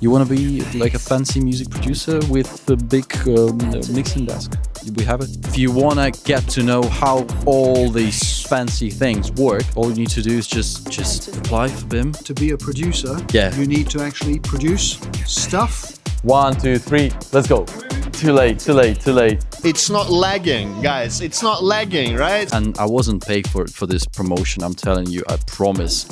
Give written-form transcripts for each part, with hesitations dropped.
You want to be like a fancy music producer with a big mixing desk? We have it. If you want to get to know how all these fancy things work, all you need to do is just apply for BIMM. To be a producer, Yeah. you need to actually produce stuff. 1, 2, 3, let's go. Too late, too late, too late. It's not lagging, guys. It's not lagging, right? And I wasn't paid for this promotion, I'm telling you, I promise.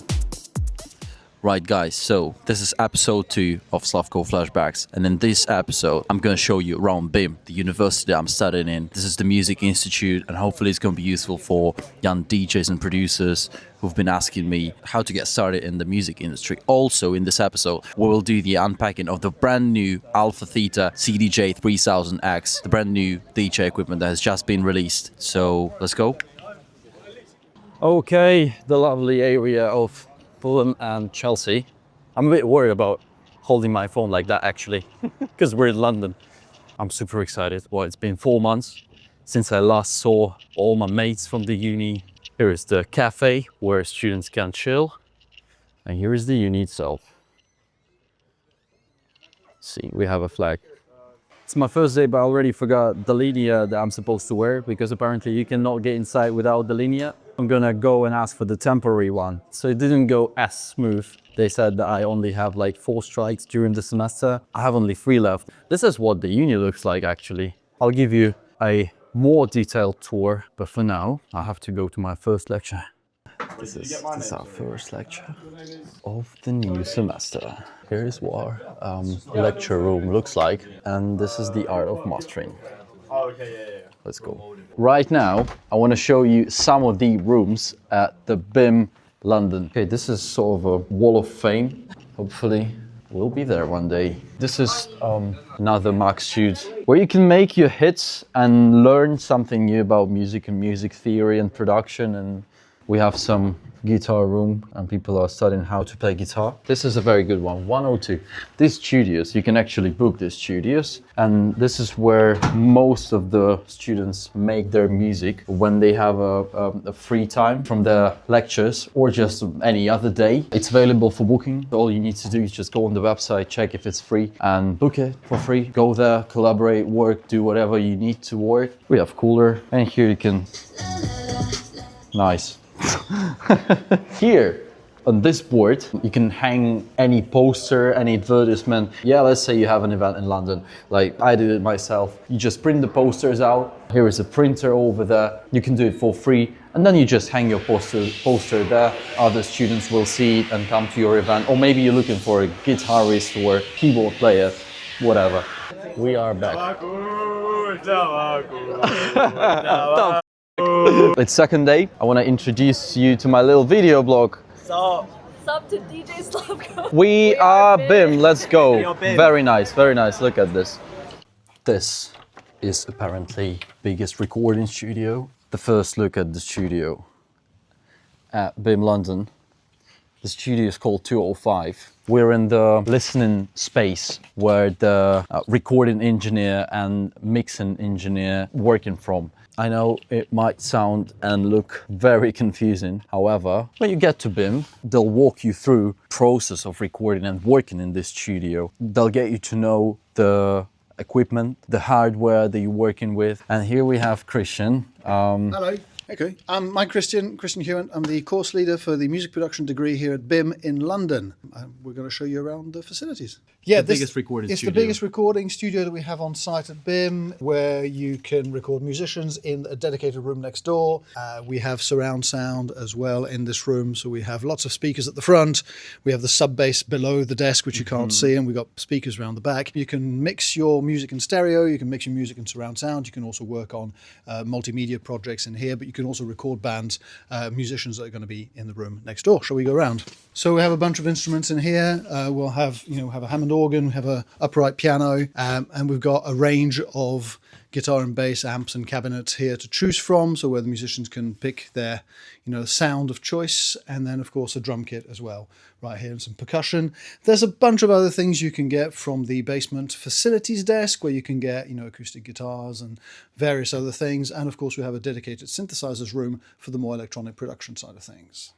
Right guys, so this is episode 2 of Slavko Flashbacks, and in this episode I'm gonna show you around BIMM, the university I'm studying in. This is the Music Institute, and hopefully it's gonna be useful for young DJs and producers who've been asking me how to get started in the music industry. Also in this episode we will do the unpacking of the brand new Alpha Theta CDJ 3000X, the brand new DJ equipment that has just been released. So let's go. Okay, the lovely area of Fulham and Chelsea. I'm a bit worried about holding my phone like that actually, because we're in London. I'm super excited. Well, it's been 4 months since I last saw all my mates from the uni. Here is the cafe where students can chill. And here is the uni itself. See, we have a flag. It's my first day, but I already forgot the linea that I'm supposed to wear, because apparently you cannot get inside without the linea. I'm gonna go and ask for the temporary one. So it didn't go as smooth. They said that I only have like 4 strikes during the semester. I have only 3 left. This is what the uni looks like actually. I'll give you a more detailed tour, but for now, I have to go to my first lecture. This is our first lecture of the new semester. Here is what our lecture room looks like, and this is the art of mastering. Let's go. Right now, I want to show you some of the rooms at the BIMM London. Okay, this is sort of a wall of fame. Hopefully, we'll be there one day. This is another Max Shoot, where you can make your hits and learn something new about music and music theory and production. And we have some guitar room, and people are studying how to play guitar. This is a very good one, 102. These studios, you can actually book these studios, and this is where most of the students make their music when they have a free time from their lectures or just any other day. It's available for booking. All you need to do is just go on the website, check if it's free, and book it for free. Go there, collaborate, work, do whatever you need to work. We have cooler, and here you can... Nice. Here on this board you can hang any poster, any advertisement. Yeah, let's say you have an event in London, like I did it myself. You just print the posters out. Here is a printer over there. You can do it for free, and then you just hang your poster there. Other students will see it and come to your event. Or maybe you're looking for a guitarist or keyboard player, whatever. We are back. It's second day. I want to introduce you to my little video blog. Sup to DJ Slavko. We are BIMM. Let's go. BIMM. Very nice, very nice. Look at this. This is apparently biggest recording studio. The first look at the studio at BIMM London. The studio is called 205. We're in the listening space where the recording engineer and mixing engineer working from. I know it might sound and look very confusing. However, when you get to BIMM, they'll walk you through the process of recording and working in this studio. They'll get you to know the equipment, the hardware that you're working with. And here we have Christian. Hello. Okay, I'm Christian Hewan. I'm the course leader for the music production degree here at BIMM in London. We're going to show you around the facilities. Yeah, biggest recording it's studio. the biggest recording studio that we have on site at BIMM, where you can record musicians in a dedicated room next door. We have surround sound as well in this room, so we have lots of speakers at the front. We have the sub bass below the desk, which you can't see, and we've got speakers around the back. You can mix your music in stereo, you can mix your music in surround sound, you can also work on multimedia projects in here, but you can also record bands, musicians that are going to be in the room next door. Shall we go around? So we have a bunch of instruments in here. We'll have a Hammond organ, we have a upright piano, and we've got a range of guitar and bass amps and cabinets here to choose from, so where the musicians can pick their sound of choice, and then of course a drum kit as well right here, and some percussion. There's a bunch of other things you can get from the basement facilities desk, where you can get acoustic guitars and various other things, and of course we have a dedicated synthesizers room for the more electronic production side of things.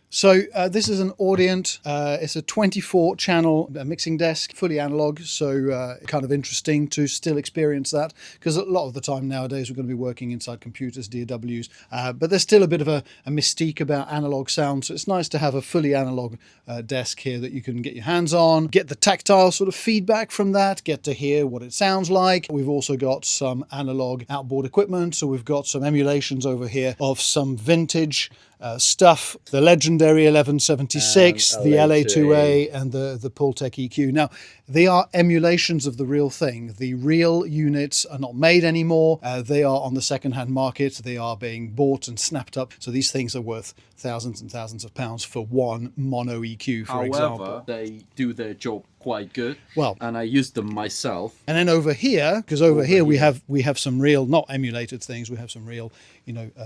So this is an Audient. It's a 24-channel mixing desk, fully analog. So kind of interesting to still experience that, because a lot of the time nowadays we're going to be working inside computers, DAWs. But there's still a bit of a mystique about analog sound. So it's nice to have a fully analog desk here that you can get your hands on, get the tactile sort of feedback from that, get to hear what it sounds like. We've also got some analog outboard equipment. So we've got some emulations over here of some vintage stuff, the legendary 1176, the LA2A, and the Pultec EQ. Now, they are emulations of the real thing. The real units are not made anymore. They are on the second-hand market. They are being bought and snapped up. So these things are worth thousands and thousands of pounds for one mono EQ, for example. However, they do their job quite good. Well, and I use them myself. And then over here, because over here we have some real, not emulated things. We have some real,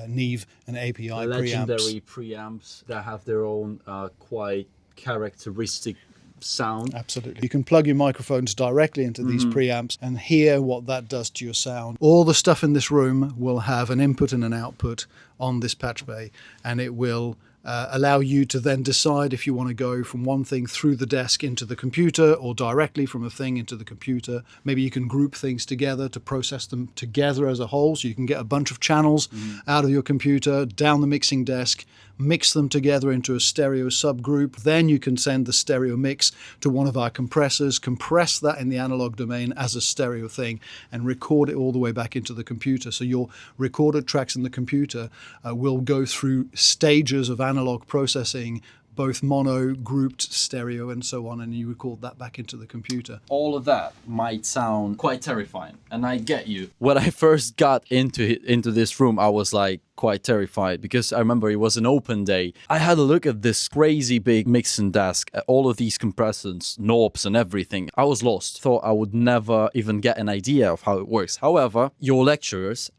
Neve and API preamps. Legendary preamps that have their own quite characteristic sound. Absolutely. You can plug your microphones directly into these preamps and hear what that does to your sound. All the stuff in this room will have an input and an output on this patch bay, and it will allow you to then decide if you want to go from one thing through the desk into the computer or directly from a thing into the computer. Maybe you can group things together to process them together as a whole, so you can get a bunch of channels out of your computer, down the mixing desk, mix them together into a stereo subgroup. Then you can send the stereo mix to one of our compressors, compress that in the analog domain as a stereo thing, and record it all the way back into the computer. So your recorded tracks in the computer will go through stages of analog processing, both mono, grouped, stereo, and so on, and you record that back into the computer. All of that might sound quite terrifying, and I get you. When I first got into this room, I was like quite terrified, because I remember it was an open day. I had a look at this crazy big mixing desk, all of these compressors, knobs and everything. I was lost. Thought I would never even get an idea of how it works. However, your lecturers,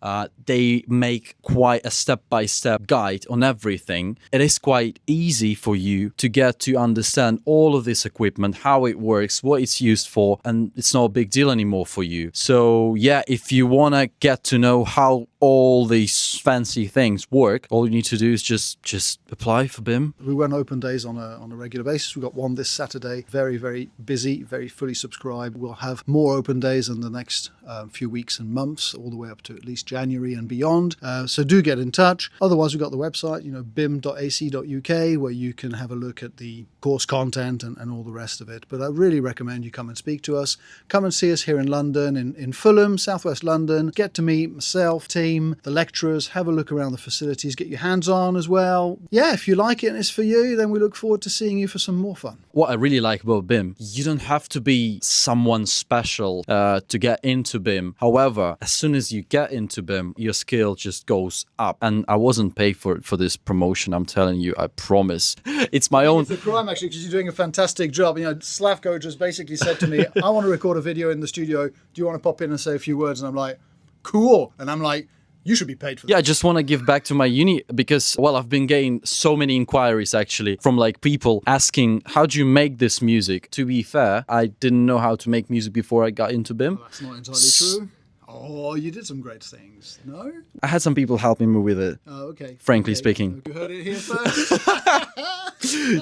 they make quite a step-by-step guide on everything. It is quite easy for you to get to understand all of this equipment, how it works, what it's used for, and it's not a big deal anymore for you. So yeah, if you want to get to know how all these fancy things work, all you need to do is just apply for BIMM. We run open days on a regular basis. We've got one this Saturday, very, very busy, very fully subscribed. We'll have more open days in the next few weeks and months, all the way up to at least January and beyond. So do get in touch. Otherwise, we've got the website, bim.ac.uk, where you can have a look at the course content and all the rest of it. But I really recommend you come and speak to us. Come and see us here in London, in Fulham, southwest London. Get to meet myself, team, the lecturers, have a look around the facilities, get your hands on as well. Yeah, if you like it and it's for you, then we look forward to seeing you for some more fun. What I really like about BIMM, you don't have to be someone special to get into BIMM. However, as soon as you get into BIMM, your skill just goes up. And I wasn't paid for this promotion, I'm telling you, I promise. It's my own... It's a crime, actually, because you're doing a fantastic job. Slavko just basically said to me, I want to record a video in the studio. Do you want to pop in and say a few words? And I'm like, cool. And I'm like, you should be paid for that. Yeah, I just want to give back to my uni, because, well, I've been getting so many inquiries actually from people asking, how do you make this music? To be fair, I didn't know how to make music before I got into BIMM. Well, that's not entirely true. Oh, you did some great things, no? I had some people helping me with it. Oh, okay. Frankly speaking. You heard it here first.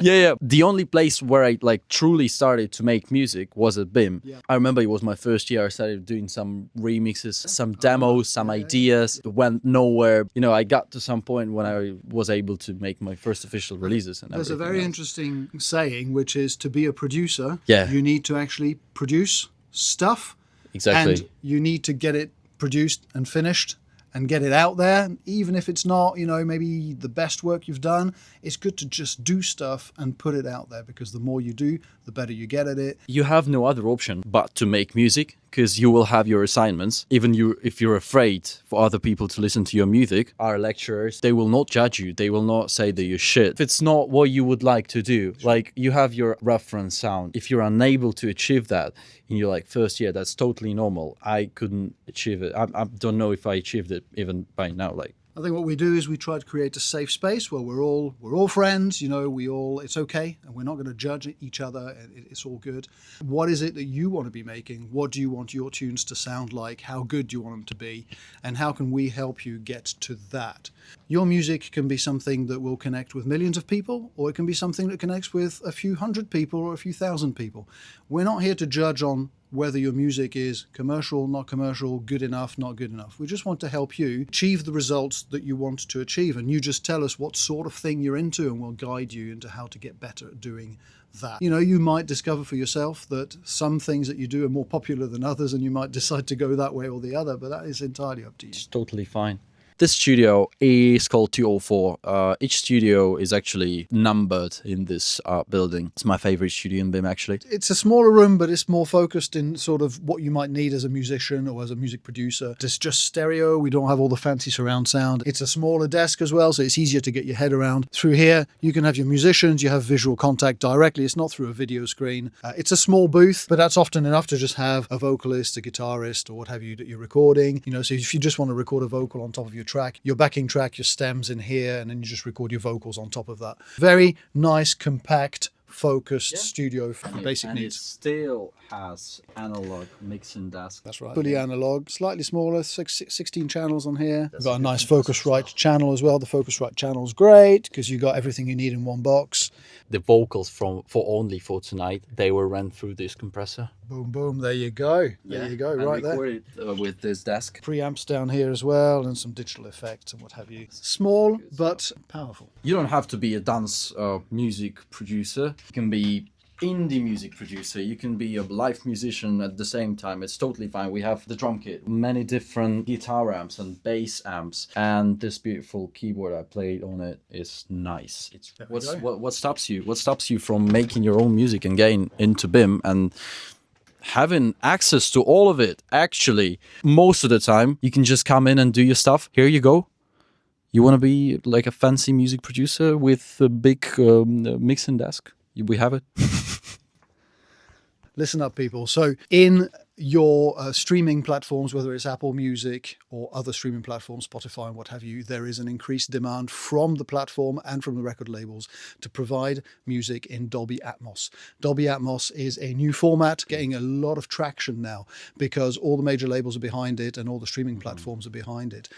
Yeah. The only place where I truly started to make music was at BIMM. Yeah. I remember it was my first year. I started doing some remixes, some demos, some ideas. It went nowhere. I got to some point when I was able to make my first official releases. And there's a very interesting saying, which is, to be a producer, yeah, you need to actually produce stuff. Exactly. And you need to get it produced and finished and get it out there. Even if it's not, maybe the best work you've done, it's good to just do stuff and put it out there, because the more you do, the better you get at it. You have no other option but to make music, because you will have your assignments. Even if you're afraid for other people to listen to your music, our lecturers, they will not judge you. They will not say that you're shit. If it's not what you would like to do, you have your reference sound. If you're unable to achieve that in your first year, that's totally normal. I couldn't achieve it. I don't know if I achieved it even by now. I think what we do is we try to create a safe space where we're all friends. You know, it's okay, and we're not going to judge each other. It's all good. What is it that you want to be making? What do you want your tunes to sound like? How good do you want them to be? And how can we help you get to that? Your music can be something that will connect with millions of people, or it can be something that connects with a few hundred people or a few thousand people. We're not here to judge on whether your music is commercial, not commercial, good enough, not good enough. We just want to help you achieve the results that you want to achieve. And you just tell us what sort of thing you're into, and we'll guide you into how to get better at doing that. You know, you might discover for yourself that some things that you do are more popular than others, and you might decide to go that way or the other, but that is entirely up to you. It's totally fine. This studio is called 204. Each studio is actually numbered in this building. It's my favorite studio in BIMM, actually. It's a smaller room, but it's more focused in sort of what you might need as a musician or as a music producer. It's just stereo. We don't have all the fancy surround sound. It's a smaller desk as well, so it's easier to get your head around. Through here, you can have your musicians. You have visual contact directly. It's not through a video screen. It's a small booth, but that's often enough to just have a vocalist, a guitarist, or what have you that you're recording. You know, so if you just want to record a vocal on top of your track, your backing track, your stems in here, and then you just record your vocals on top of that. Very nice, compact, focused studio for basic needs. It still has analog mixing desk. That's right. Fully analog, slightly smaller, 16 channels on here. We've got a nice Focusrite channel as well. The Focusrite channel is great because you got everything you need in one box. The vocals for tonight, they were run through this compressor. Boom, boom, there you go. There you go, right there. Recorded with this desk. Preamps down here as well, and some digital effects and what have you. Small, but powerful. You don't have to be a dance music producer. You can be indie music producer, you can be a live musician at the same time. It's totally fine. We have the drum kit, many different guitar amps and bass amps, and this beautiful keyboard I played on it is nice. It's what stops you? What stops you from making your own music and getting into BIMM and having access to all of it? Actually, most of the time you can just come in and do your stuff. Here you go. You want to be like a fancy music producer with a big mixing desk? We have it. Listen up, people. So in your streaming platforms, whether it's Apple Music or other streaming platforms, Spotify and what have you, there is an increased demand from the platform and from the record labels to provide music in Dolby Atmos. Dolby Atmos is a new format, getting a lot of traction now because all the major labels are behind it and all the streaming platforms are behind it.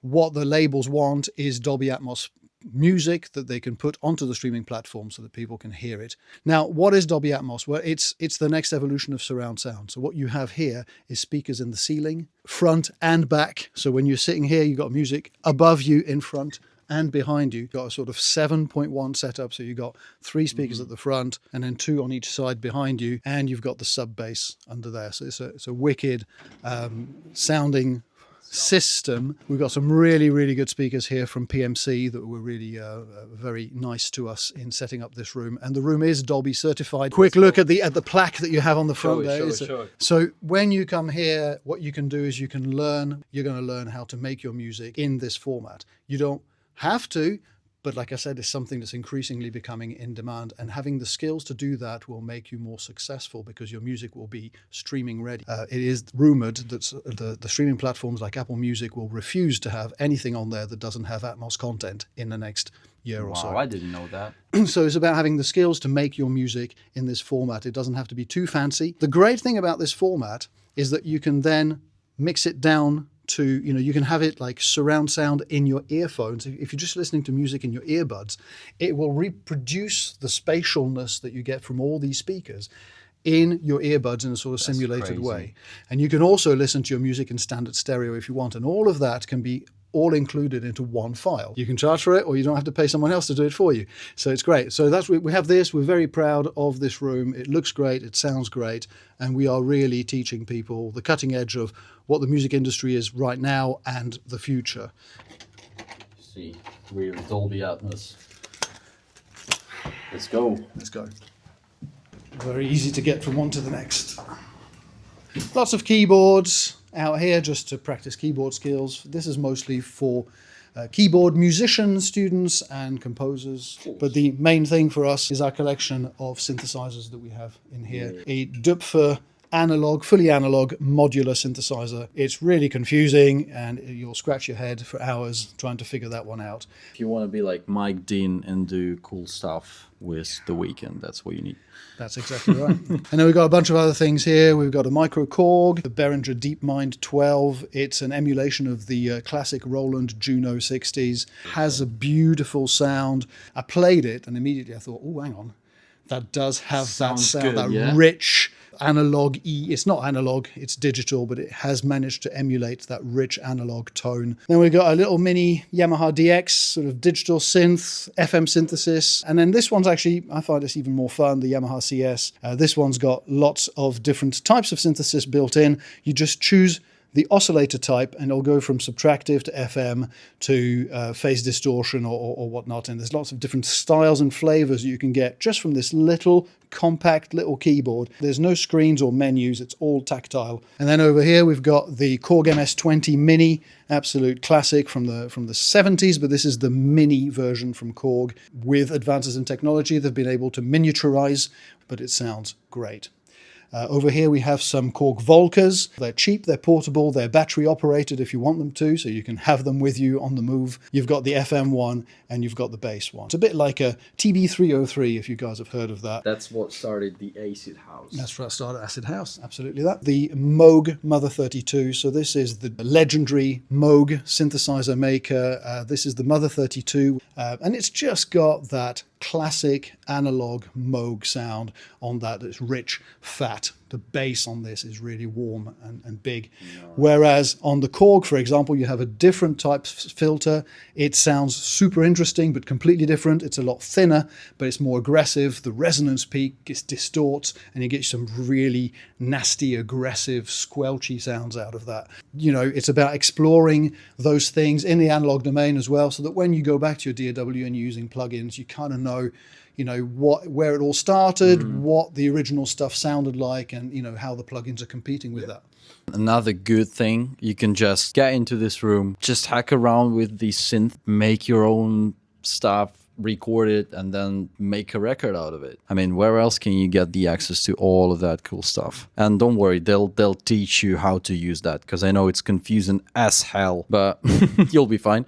What the labels want is Dolby Atmos music that they can put onto the streaming platform so that people can hear it. Now, what is Dolby Atmos? Well, it's the next evolution of surround sound. So what you have here is speakers in the ceiling, front and back. So when you're sitting here, you've got music above you in front and behind you. You've got a sort of 7.1 setup. So you've got 3 speakers at the front and then 2 on each side behind you. And you've got the sub bass under there. So it's a wicked sounding system. We've got some really, really good speakers here from PMC that were really very nice to us in setting up this room. And the room is Dolby certified. Quick look at the plaque that you have on the front there. So when you come here, what you can do is you're going to learn how to make your music in this format. You don't have to, but like I said, it's something that's increasingly becoming in demand, and having the skills to do that will make you more successful because your music will be streaming ready. It is rumored that the streaming platforms like Apple Music will refuse to have anything on there that doesn't have Atmos content in the next year or so. Wow, I didn't know that. So it's about having the skills to make your music in this format. It doesn't have to be too fancy. The great thing about this format is that you can then mix it down to, you can have it like surround sound in your earphones. If you're just listening to music in your earbuds, it will reproduce the spatialness that you get from all these speakers in your earbuds in a sort of simulated way. And you can also listen to your music in standard stereo if you want. And all of that can be all included into one file. You can charge for it, or you don't have to pay someone else to do it for you. So it's great. So we have this. We're very proud of this room. It looks great. It sounds great. And we are really teaching people the cutting edge of what the music industry is right now and the future. See, we're Dolby Atmos. Let's go. Let's go. Very easy to get from one to the next. Lots of keyboards out here just to practice keyboard skills. This is mostly for keyboard musicians, students and composers. But the main thing for us is our collection of synthesizers that we have in here. A Dupfer analog, fully analog modular synthesizer. It's really confusing and you'll scratch your head for hours trying to figure that one out. If you want to be like Mike Dean and do cool stuff with The Weeknd, that's what you need. That's exactly right. And then we've got a bunch of other things here. We've got a micro Korg, the Behringer DeepMind 12. It's an emulation of the classic Roland Juno 60s. Has a beautiful sound. I played it and immediately I thought, oh, hang on. That does have Sounds that sound, good, that yeah. rich analog It's not analog, it's digital, but it has managed to emulate that rich analog tone. Then we've got a little mini Yamaha DX, sort of digital synth, FM synthesis. And then this one's actually, I find this even more fun, the Yamaha CS. This one's got lots of different types of synthesis built in. You just choose the oscillator type and it'll go from subtractive to FM to phase distortion or whatnot. And there's lots of different styles and flavors you can get just from this little compact little keyboard. There's no screens or menus, it's all tactile. And then over here we've got the Korg MS-20 Mini, absolute classic from the 70s, but this is the mini version from Korg. With advances in technology, they've been able to miniaturize, but it sounds great. Over here we have some Korg Volcas. They're cheap, they're portable, they're battery operated if you want them to, so you can have them with you on the move. You've got the FM one and you've got the bass one. It's a bit like a TB303 if you guys have heard of that. That's what started the Acid House. That's what started Acid House, absolutely that. The Moog Mother 32, so this is the legendary Moog synthesizer maker. This is the Mother 32, and it's just got that classic analog Moog sound on that. It's rich, fat. The bass on this is really warm and big. Whereas on the Korg, for example, you have a different type of filter. It sounds super interesting, but completely different. It's a lot thinner, but it's more aggressive. The resonance peak distorts, and you get some really nasty, aggressive, squelchy sounds out of that. You know, it's about exploring those things in the analog domain as well, so that when you go back to your DAW and you're using plugins, you kind of know, you know, where it all started, what the original stuff sounded like, and, you know, how the plugins are competing with that. Another good thing, you can just get into this room, just hack around with the synth, make your own stuff, record it, and then make a record out of it. I mean, where else can you get the access to all of that cool stuff? And don't worry, they'll teach you how to use that, because I know it's confusing as hell, but you'll be fine.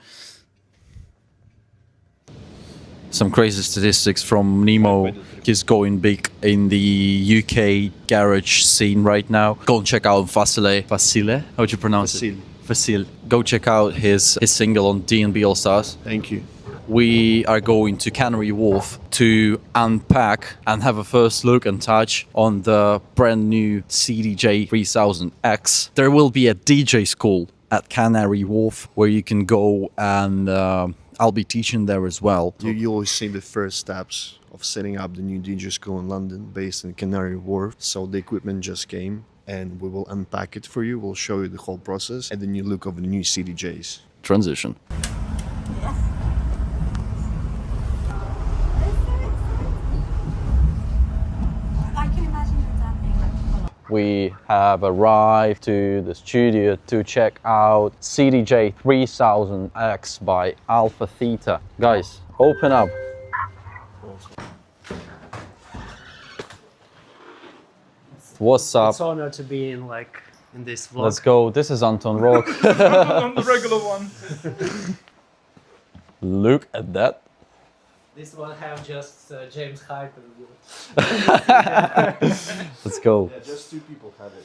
Some crazy statistics from Nemo. He's going big in the UK garage scene right now. Go and check out Facile. How would you pronounce it? Facile. Go check out his single on D&B All Stars. Thank you. We are going to Canary Wharf to unpack and have a first look and touch on the brand new CDJ 3000X. There will be a DJ school at Canary Wharf where you can go, and I'll be teaching there as well. You always see the first steps of setting up the new DJ school in London based in Canary Wharf. So the equipment just came and we will unpack it for you. We'll show you the whole process and the new look of the new CDJs. Transition. I can imagine you dancing. We have arrived to the studio to check out CDJ 3000X by Alpha Theta. Guys, open up. What's up? It's an honor to be in this vlog. Let's go. This is Anton Rock. I'm the regular one. Look at that. This one have just James Hype. Let's go. Yeah, just two people had it.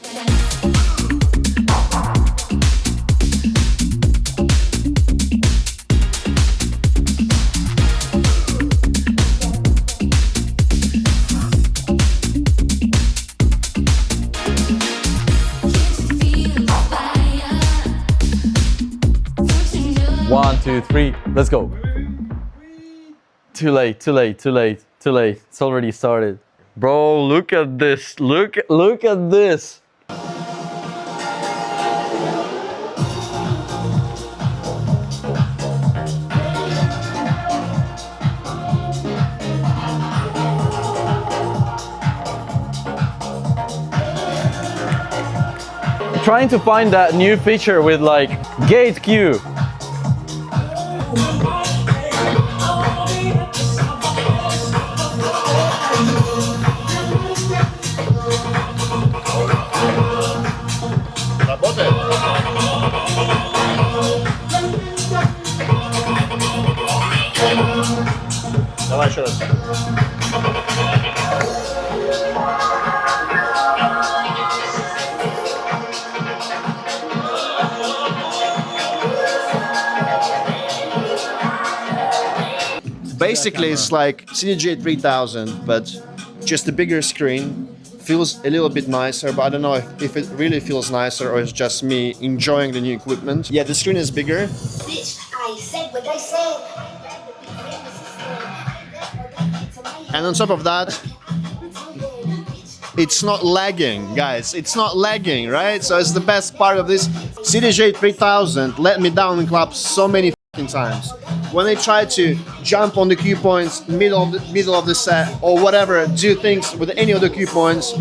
One, two, three. Let's go. Too late. It's already started. Bro, look at this. Look at this. Trying to find that new feature with like gate Q. Basically, it's like CDJ 3000, but just a bigger screen. Feels a little bit nicer, but I don't know if it really feels nicer or it's just me enjoying the new equipment. Yeah, the screen is bigger. Bitch, I said what I said. And on top of that, it's not lagging, guys. It's not lagging, right? So it's the best part of this. CDJ 3000 let me down in clubs so many fucking times. When they try to jump on the cue points, middle of the set, or whatever, do things with any of the cue points,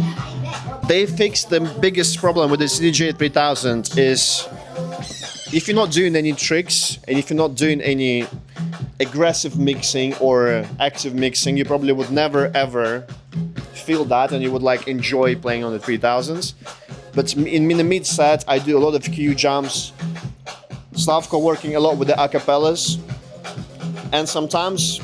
they fixed the biggest problem with the CDJ 3000 is if you're not doing any tricks and if you're not doing any aggressive mixing or active mixing, you probably would never ever feel that and you would like enjoy playing on the 3000s. But in the mid set, I do a lot of cue jumps. Slavko working a lot with the acapellas. And sometimes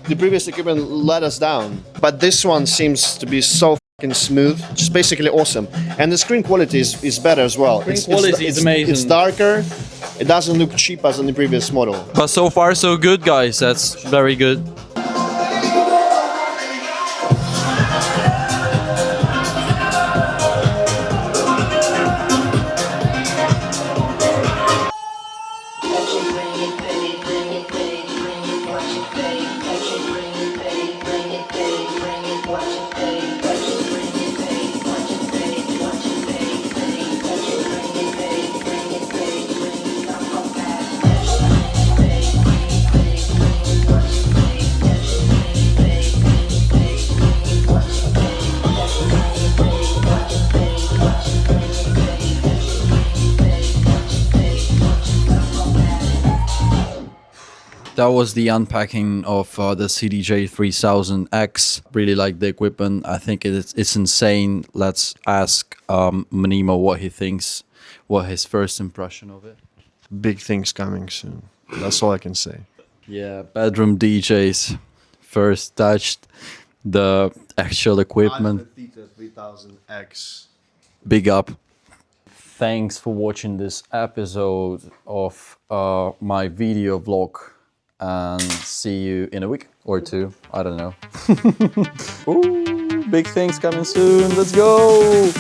the previous equipment let us down. But this one seems to be so fucking smooth. Just basically awesome. And the screen quality is better as well. Screen quality is amazing. It's darker. It doesn't look cheap as in the previous model. But so far so good, guys. That's very good. That was the unpacking of the CDJ 3000X. Really like the equipment. I think it's insane. Let's ask Manimo what he thinks, what his first impression of it. Big things coming soon. That's all I can say. Yeah, bedroom DJs first touched the actual equipment. 3000X. Big up. Thanks for watching this episode of my video vlog. And see you in a week or two. I don't know. Ooh, big things coming soon. Let's go.